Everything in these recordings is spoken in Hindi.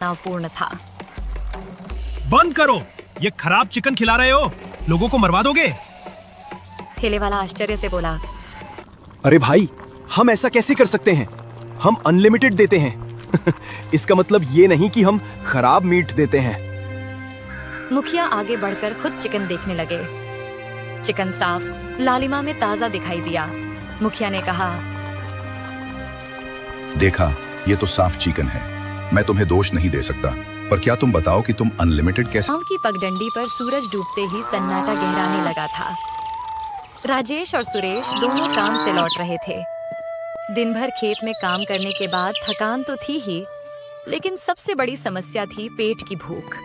तनावपूर्ण था। बंद करो, ये खराब चिकन खिला रहे हो, लोगों को मरवा दोगे। ठेले वाला आश्चर्य से बोला, अरे भाई, हम ऐसा कैसे कर सकते हैं? हम अनलिमिटेड देते हैं। इसका मतलब ये नहीं कि हम खराब मीट देते हैं। मुखिया आगे बढ़कर खुद चिकन देखने लगे। चिकन साफ, लालिमा में ताजा दिखाई दिया। मुखिया ने कहा, देखा, ये तो साफ चिकन है। मैं तुम्हें दोष नहीं दे सकता, पर क्या तुम बताओ कि तुम अनलिमिटेड कैसे? गांव की पगडंडी पर सूरज डूबते ही सन्नाटा गहराने लगा था। राजेश और सुरेश दोनों काम से लौट रहे थे। दिन भर खेत में काम करने के बाद थकान तो थी ही, लेकिन सबसे बड़ी समस्या थी पेट की भूख।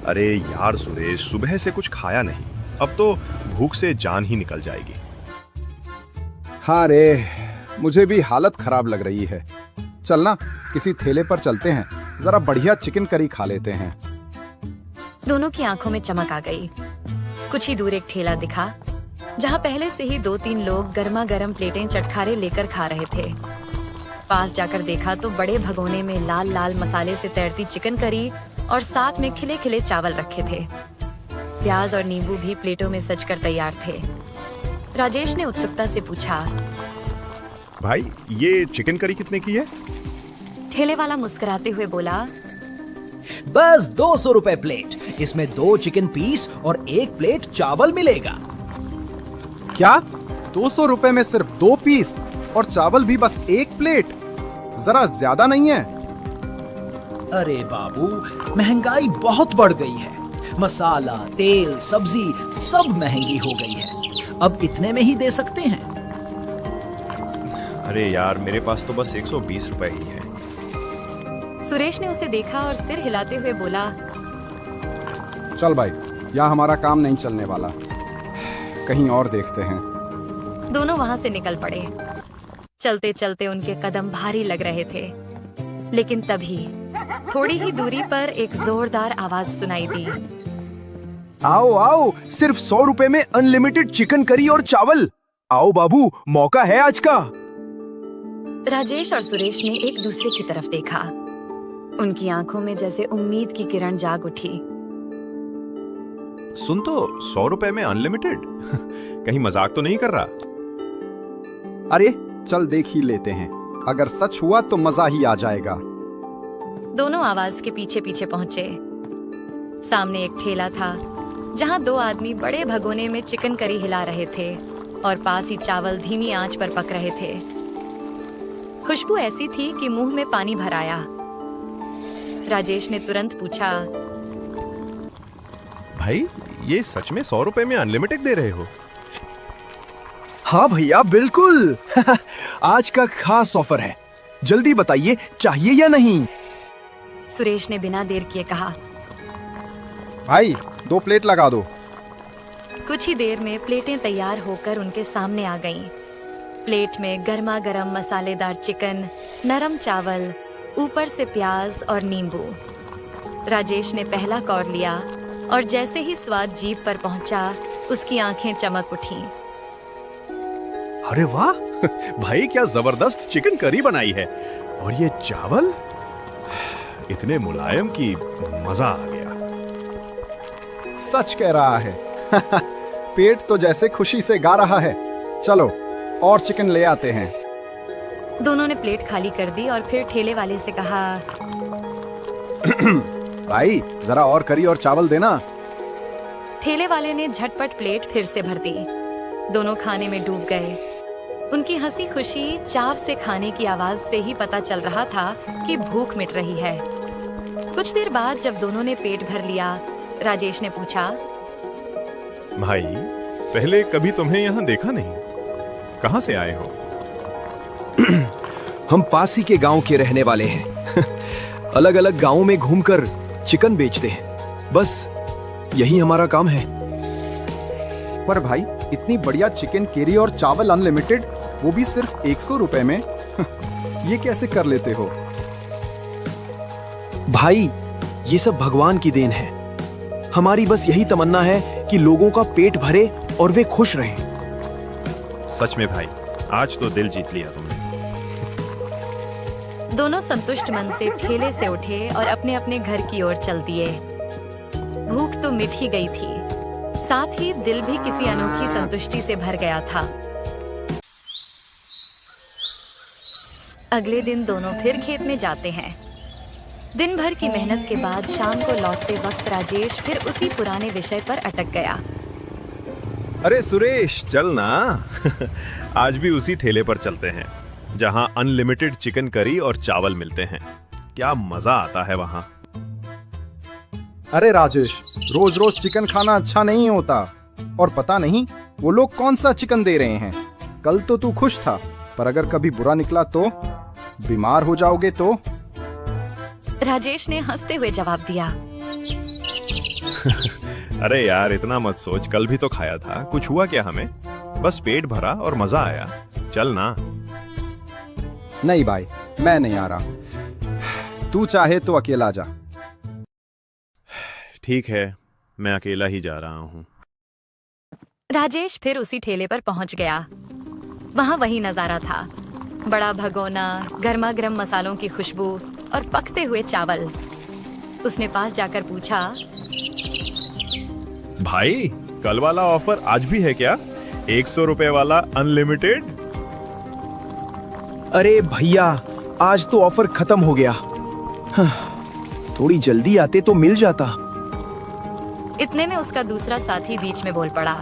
अरे यार सुरेश, सुबह से कुछ खाया नहीं, अब तो भूख से जान ही निकल जाएगी। हाँ रे, मुझे भी हालत खराब लग रही है। चलना, किसी ठेले पर चलते हैं, जरा बढ़िया चिकन करी खा लेते हैं। दोनों की आंखों में चमक आ गई। कुछ ही दूर एक ठेला दिखा, जहां पहले से ही 2-3 लोग गर्मा गर्म प्लेटें चटखारे लेकर खा रहे थे। पास जाकर देखा तो बड़े भगोने में लाल लाल मसाले से तैरती चिकन करी और साथ में खिले खिले चावल रखे थे। प्याज और नींबू भी प्लेटों में सजकर तैयार थे। राजेश ने उत्सुकता से पूछा, भाई, ये चिकन करी कितने की है? ठेले वाला मुस्कुराते हुए बोला, बस 200 रुपए प्लेट। इसमें 2 चिकन पीस और 1 प्लेट चावल मिलेगा। क्या 200 रुपए में सिर्फ 2 पीस और चावल भी बस 1 प्लेट? जरा ज्यादा नहीं है? अरे बाबू, महंगाई बहुत बढ़ गई है। मसाला, तेल, सब्जी सब महंगी हो गई है। अब इतने में ही दे सकते हैं। अरे यार, मेरे पास तो बस 120 रुपए ही है। सुरेश ने उसे देखा और सिर हिलाते हुए बोला, चल भाई, यहाँ हमारा काम नहीं चलने वाला, कहीं और देखते हैं। दोनों वहां से निकल पड़े। चलते चलते उनके कदम भारी लग रहे थे, लेकिन तभी थोड़ी ही दूरी पर एक जोरदार आवाज सुनाई दी। आओ आओ, सिर्फ 100 रुपए में अनलिमिटेड चिकन करी और चावल। आओ बाबू, मौका है आज का। राजेश और सुरेश ने एक दूसरे की तरफ देखा। उनकी आंखों में जैसे उम्मीद की किरण जाग उठी। सुन तो, 100 रुपए में अनलिमिटेड? कहीं मजाक तो नहीं कर रहा? अरे चल देख ही लेते हैं, अगर सच हुआ तो मजा ही आ जाएगा। दोनों आवाज के पीछे पीछे पहुंचे। सामने एक ठेला था, जहां 2 आदमी बड़े भगोने में चिकन करी हिला रहे थे और पास ही चावल धीमी आंच पर पक रहे थे। खुशबू ऐसी थी कि मुंह में पानी भर आया। राजेश ने तुरंत पूछा, भाई, ये सच में 100 रुपए में अनलिमिटेड दे रहे हो? हाँ भैया, बिल्कुल। आज का खास ऑफर है, जल्दी बताइए चाहिए या नहीं। सुरेश ने बिना देर किए कहा। भाई 2 प्लेट लगा दो। कुछ ही देर में प्लेटें तैयार होकर उनके सामने आ गईं। प्लेट में गर्मा गर्म मसालेदार चिकन, नरम चावल, ऊपर से प्याज और नींबू। राजेश ने पहला कौर लिया और जैसे ही स्वाद जीभ पर पहुंचा, उसकी आंखें चमक उठीं। अरे वाह, भाई क्या जबरदस्त चिकन करी बनाई है। और ये चावल इतने मुलायम कि मजा आ गया। सच कह रहा है। पेट तो जैसे खुशी से गा रहा है। चलो और चिकन ले आते हैं। दोनों ने प्लेट खाली कर दी और फिर ठेले वाले से कहा, भाई जरा और करी और चावल देना। ठेले वाले ने झटपट प्लेट फिर से भर दी। दोनों खाने में डूब गए। उनकी हंसी खुशी, चाव से खाने की आवाज से ही पता चल रहा था कि भूख मिट रही है। कुछ देर बाद जब दोनों ने पेट भर लिया, राजेश ने पूछा, भाई, पहले कभी तुम्हें यहाँ देखा नहीं, कहाँ से आए हो? हम पास ही के गांव के रहने वाले हैं। अलग अलग गांवों में घूमकर चिकन बेचते हैं, बस यही हमारा काम है। पर भाई, इतनी बढ़िया चिकन करी और चावल अनलिमिटेड, वो भी सिर्फ 100 रुपए में। ये कैसे कर लेते हो? भाई, ये सब भगवान की देन है। हमारी बस यही तमन्ना है कि लोगों का पेट भरे और वे खुश रहें। सच में भाई, आज तो दिल जीत लिया तुमने। दोनों संतुष्ट मन से ठेले से उठे और अपने अपने घर की ओर चल दिए। भूख तो मिट ही गई थी, साथ ही दिल भी किसी अनोखी संतुष्टि से भर गया था। अगले दिन दोनों फिर खेत में जाते हैं। दिन भर की मेहनत के बाद शाम को लौटते वक्त राजेश फिर उसी पुराने विषय पर अटक गया। अरे सुरेश, चल ना। आज भी उसी ठेले पर चलते हैं जहां अनलिमिटेड चिकन करी और चावल मिलते हैं। क्या मजा आता है वहां। अरे राजेश, रोज रोज चिकन खाना अच्छा नहीं होता। और पता नहीं वो लोग कौन सा चिकन दे रहे हैं। कल तो तू खुश था, पर अगर कभी बुरा निकला तो? बीमार हो जाओगे तो? राजेश ने हंसते हुए जवाब दिया। अरे यार, इतना मत सोच। कल भी तो खाया था, कुछ हुआ क्या हमें? बस पेट भरा और मजा आया। चल ना। नहीं भाई, मैं नहीं आ रहा। तू चाहे तो अकेला जा। ठीक है, मैं अकेला ही जा रहा हूँ। राजेश फिर उसी ठेले पर पहुंच गया। वहां वही नजारा था, बड़ा भगोना, गर्मा गर्म मसालों की खुशबू और पकते हुए चावल। उसने पास जाकर पूछा, भाई, कल वाला ऑफर आज भी है क्या? 100 रुपए वाला अनलिमिटेड? अरे भैया, आज तो ऑफर खत्म हो गया। थोड़ी जल्दी आते तो मिल जाता। इतने में उसका दूसरा साथी बीच में बोल पड़ा।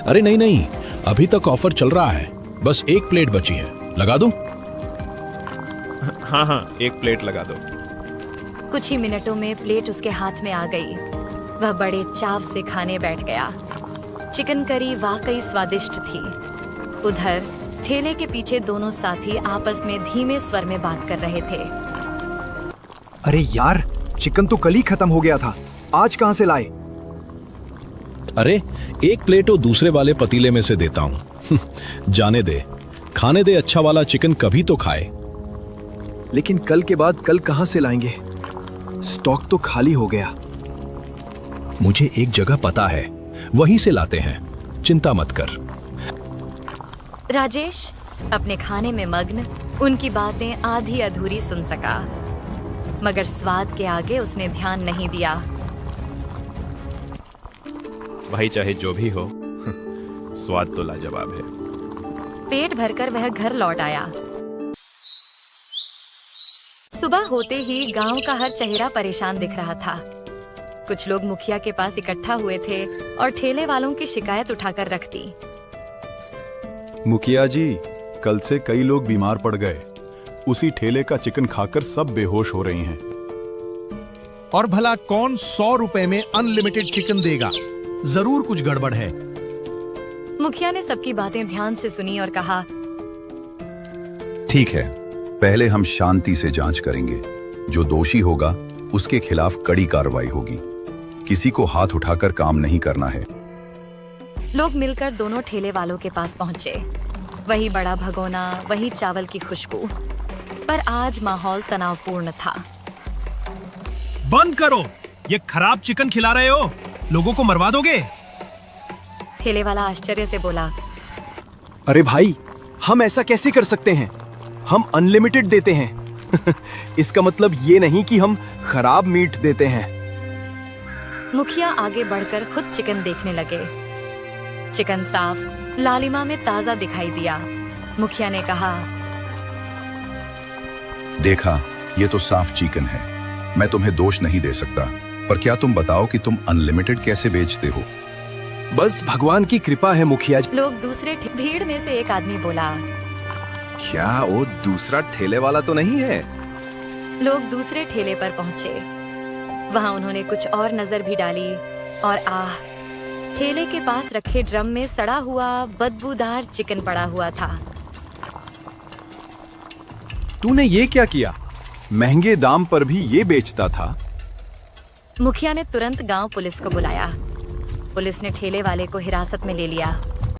अरे नहीं नहीं, अभी तक ऑफर चल रहा है। बस एक प्लेट बची है, लगा दूं? हाँ, एक प्लेट लगा दो। कुछ ही मिनटों में प्लेट उसके हाथ में आ गई। वह बड़े चाव से खाने बैठ गया। चिकन करी वाकई स्वादिष्ट थी। उधर ठेले के पीछे दोनों साथी आपस में धीमे स्वर में बात कर रहे थे। अरे यार, चिकन तो कल ही खत्म हो गया था, आज कहां से लाए? अरे एक प्लेट तो दूसरे वाले पतीले में से देता हूं। जाने दे, खाने दे। अच्छा वाला चिकन कभी तो खाए। लेकिन कल के बाद कल कहां से लाएंगे? स्टॉक तो खाली हो गया। मुझे एक जगह पता है, वहीं से लाते हैं। चिंता मत कर। राजेश अपने खाने में मग्न उनकी बातें आधी अधूरी सुन सका, मगर स्वाद के आगे उसने ध्यान नहीं दिया। भाई, चाहे जो भी हो, स्वाद तो लाजवाब है। पेट भरकर वह घर लौट आया। सुबह होते ही गांव का हर चेहरा परेशान दिख रहा था। कुछ लोग मुखिया के पास इकट्ठा हुए थे और ठेले वालों की शिकायत उठाकर रख दी। मुखिया जी, कल से कई लोग बीमार पड़ गए। उसी ठेले का चिकन खाकर सब बेहोश हो रही हैं। और भला कौन 100 रुपए में अनलिमिटेड चिकन देगा? जरूर कुछ गड़बड़ है। मुखिया ने सबकी बातें ध्यान से सुनी और कहा, ठीक है, पहले हम शांति से जांच करेंगे। जो दोषी होगा उसके खिलाफ कड़ी कार्रवाई होगी। किसी को हाथ उठाकर काम नहीं करना है। लोग मिलकर दोनों ठेले वालों के पास पहुंचे। वही बड़ा भगोना, वही चावल की खुशबू, पर आज माहौल तनावपूर्ण था। बंद करो, ये खराब चिकन खिला रहे हो, लोगों को मरवा दोगे। ठेले वाला आश्चर्य से बोला, अरे भाई, हम ऐसा कैसे कर सकते हैं? हम अनलिमिटेड देते हैं। इसका मतलब ये नहीं कि हम खराब मीट देते हैं। मुखिया आगे बढ़कर खुद चिकन देखने लगे। चिकन साफ, लालिमा में ताजा दिखाई दिया। मुखिया ने कहा, देखा, ये तो साफ चिकन है। मैं तुम्हें दोष नहीं दे सकता, पर क्या तुम बताओ कि तुम अनलिमिटेड कैसे बेचते हो? बस भगवान की कृपा है मुखिया जी। लोग दूसरे भीड़ में से एक आदमी बोला। क्या वो दूसरा ठेले वाला तो नहीं है? लोग दूसरे ठेले पर पहुंचे। वहां उन्होंने कुछ और नजर भी डाली और ठेले के पास रखे ड्रम में सड़ा हुआ बदबूदार चिकन पड़ा हुआ था। तूने ये क्या किया? महंगे दाम पर भी ये बेचता था। मुखिया ने तुरंत गांव पुलिस को बुलाया। पुलिस ने ठेले वाले को हिरासत में ले लिया।